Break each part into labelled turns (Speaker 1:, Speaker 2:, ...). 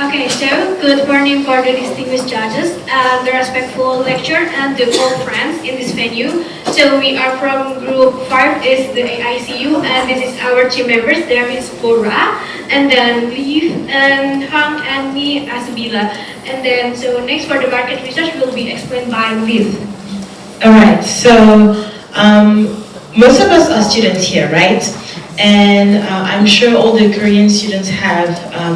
Speaker 1: Okay, so good morning for the distinguished judges, the respectful lecturer, and the all friends in this venue. So we are from group 5 is the AICU, and this is our team members. There is Bora, and then Leaf, and Hang, and me as Bila. And then, so next for the market research will be explained by Leaf.
Speaker 2: Alright, so most of us are students here, right? And I'm sure all the Korean students have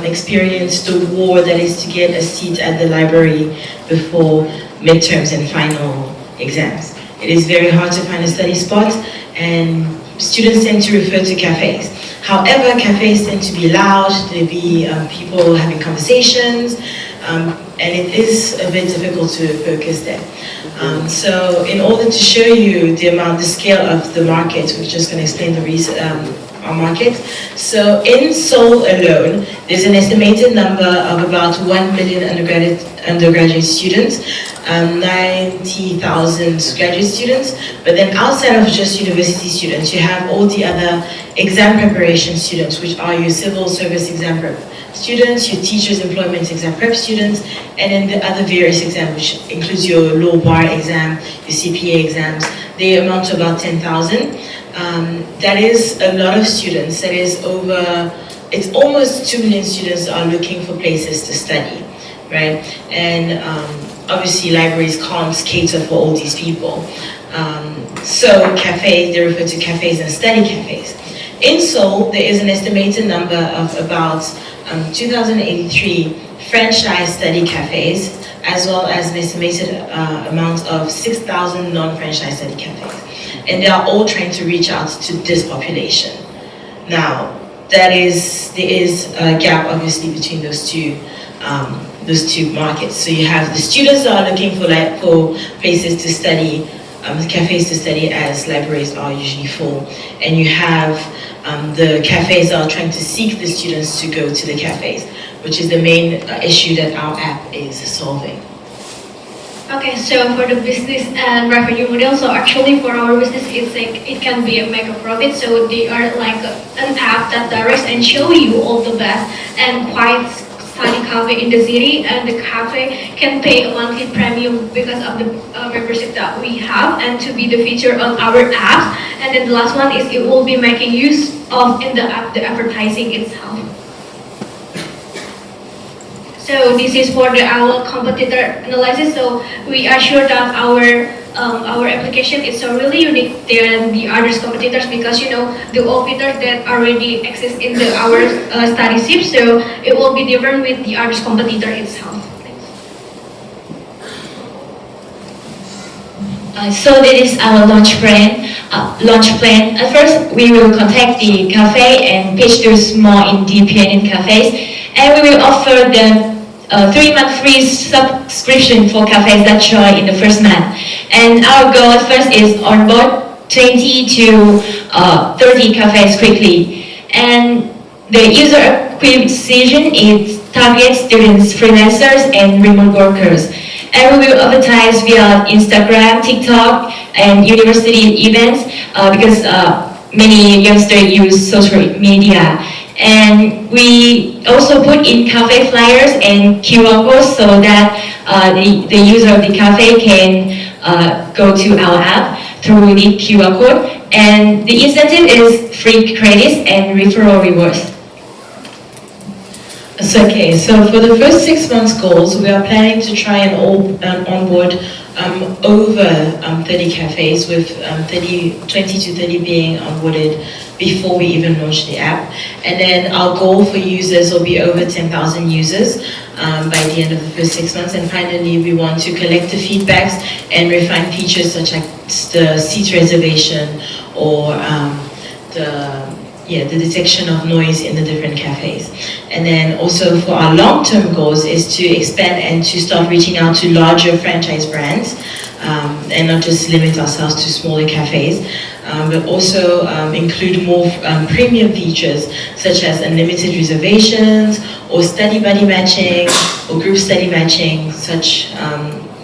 Speaker 2: experienced the war that is to get a seat at the library before midterms and final exams. It is very hard to find a study spot, and students tend to refer to cafes. However, cafes tend to be loud, there be people having conversations, and it is a bit difficult to focus there. So in order to show you the scale of the market, we're just going to explain our market. So in Seoul alone, there's an estimated number of about 1 million undergraduate students, 90,000 graduate students, but then outside of just university students, you have all the other exam preparation students, which are your civil service exam prep students, your teachers employment exam prep students, and then the other various exams, which includes your law bar exam, your CPA exams. They amount to about 10,000. That is a lot of students. That is it's almost 2 million students are looking for places to study, right? And obviously libraries can't cater for all these people. So cafes, they refer to cafes and study cafes. In Seoul, there is an estimated number of about 2,083 franchise study cafes, as well as an estimated amount of 6,000 non-franchise study cafes. And they are all trying to reach out to this population. Now, there is a gap obviously between those two markets. So you have the students that are looking for places to study, cafes to study, as libraries are usually full, and you have the cafes that are trying to seek the students to go to the cafes, which is the main issue that our app is solving.
Speaker 1: Okay, so for the business and revenue model, so actually for our business, it's like it can be a make a profit. So they are like an app that directs and show you all the best and quiet study cafe in the city, and the cafe can pay a monthly premium because of the membership that we have, and to be the feature on our apps. And then the last one is it will be making use of in the app the advertising itself. So this is for our competitor analysis. So we are sure that our application is so really unique than the other competitors, because you know the all features that already exist in our StudySip. So it will be different with the other competitor itself.
Speaker 3: So this is our launch plan. At first, we will contact the cafe and pitch those more independent cafes, and we will offer them 3-month free subscription for cafes that join in the first month. And our goal at first is onboard 20 to 30 cafes quickly. And the user acquisition is target students, freelancers, and remote workers. And we will advertise via Instagram, TikTok, and university events because many youngsters use social media. And we also put in cafe flyers and QR codes so that the user of the cafe can go to our app through the QR code. And the incentive is free credits and referral rewards.
Speaker 2: Okay, so for the first 6 months goals, we are planning to try and onboard over 30 cafes, with 20 to 30 being onboarded before we even launch the app. And then our goal for users will be over 10,000 users by the end of the first 6 months. And finally, we want to collect the feedbacks and refine features such as the seat reservation or the detection of noise in the different cafes. And then also for our long-term goals is to expand and to start reaching out to larger franchise brands, and not just limit ourselves to smaller cafes, but also include more premium features such as unlimited reservations or study buddy matching or group study matching,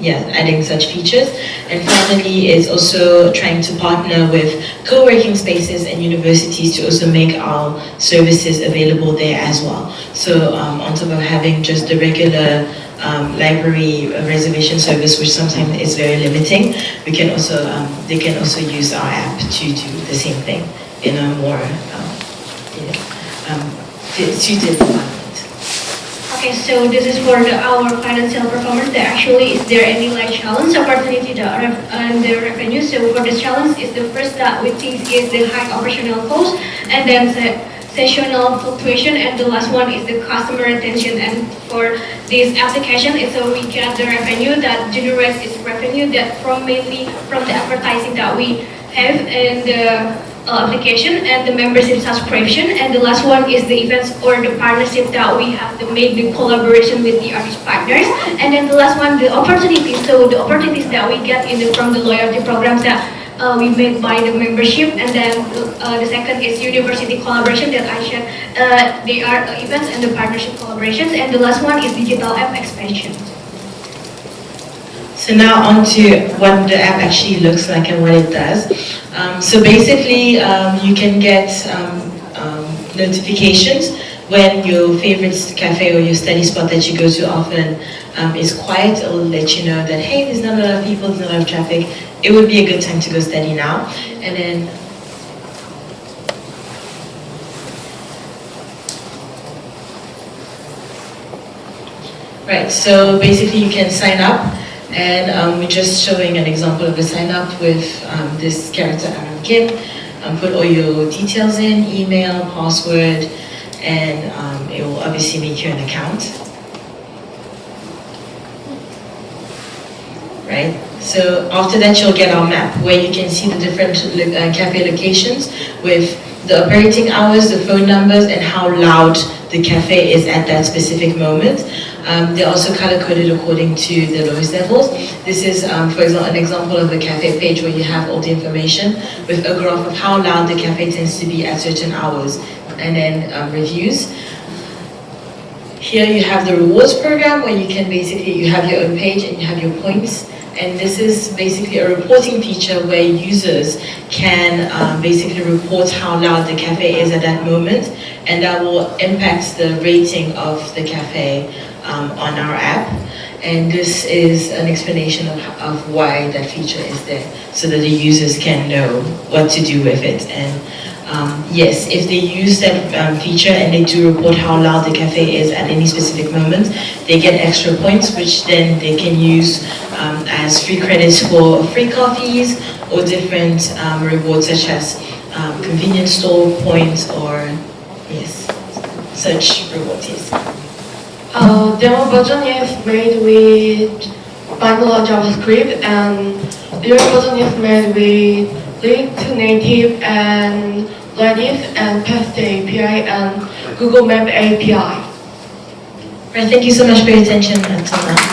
Speaker 2: adding such features. And finally, is also trying to partner with co-working spaces and universities to also make our services available there as well. So on top of having just the regular library reservation service, which sometimes is very limiting, we can also they can also use our app to do the same thing in a more suited environment.
Speaker 1: Okay, so this is for our financial performance. There actually, is there any like challenge opportunity and the revenue? So for the challenge, is the first that we think is the high operational cost, and then the seasonal fluctuation, and the last one is the customer retention. And for this application, it's so we get the revenue that generates its revenue that mainly from the advertising that we have in the application, and the membership subscription, and the last one is the events or the partnership that we have to make the collaboration with the artist partners, and then the last one, the opportunities. So the opportunities that we get from the loyalty programs that we made by the membership, and then the second is university collaboration that I shared. They are events and the partnership collaborations, and the last one is digital app expansion.
Speaker 2: So now on to what the app actually looks like and what it does. So basically, you can get notifications when your favorite cafe or your study spot that you go to often is quiet. It will let you know that, hey, there's not a lot of people, there's not a lot of traffic. It would be a good time to go study now. And then right, so basically you can sign up. And we're just showing an example of the sign up with this character, Kim. Put all your details in, email, password, and it will obviously make you an account. Right? So after that, you'll get our map where you can see the different cafe locations with the operating hours, the phone numbers, and how loud the cafe is at that specific moment. They're also color-coded according to the noise levels. This is, for example, an example of a cafe page where you have all the information with a graph of how loud the cafe tends to be at certain hours, and then reviews. Here you have the rewards program where you can basically, you have your own page and you have your points. And this is basically a reporting feature where users can basically report how loud the cafe is at that moment, and that will impact the rating of the cafe on our app. And this is an explanation of why that feature is there, so that the users can know what to do with it. And yes, if they use that feature and they do report how loud the cafe is at any specific moment, they get extra points, which then they can use as free credits for free coffees or different rewards such as convenience store points or yes, such rewards. Yes.
Speaker 4: Demo version is made with vanilla JavaScript, and real version is made with React Native and Redis and Pest API and Google Map API.
Speaker 2: Right, thank you so much for your attention until now.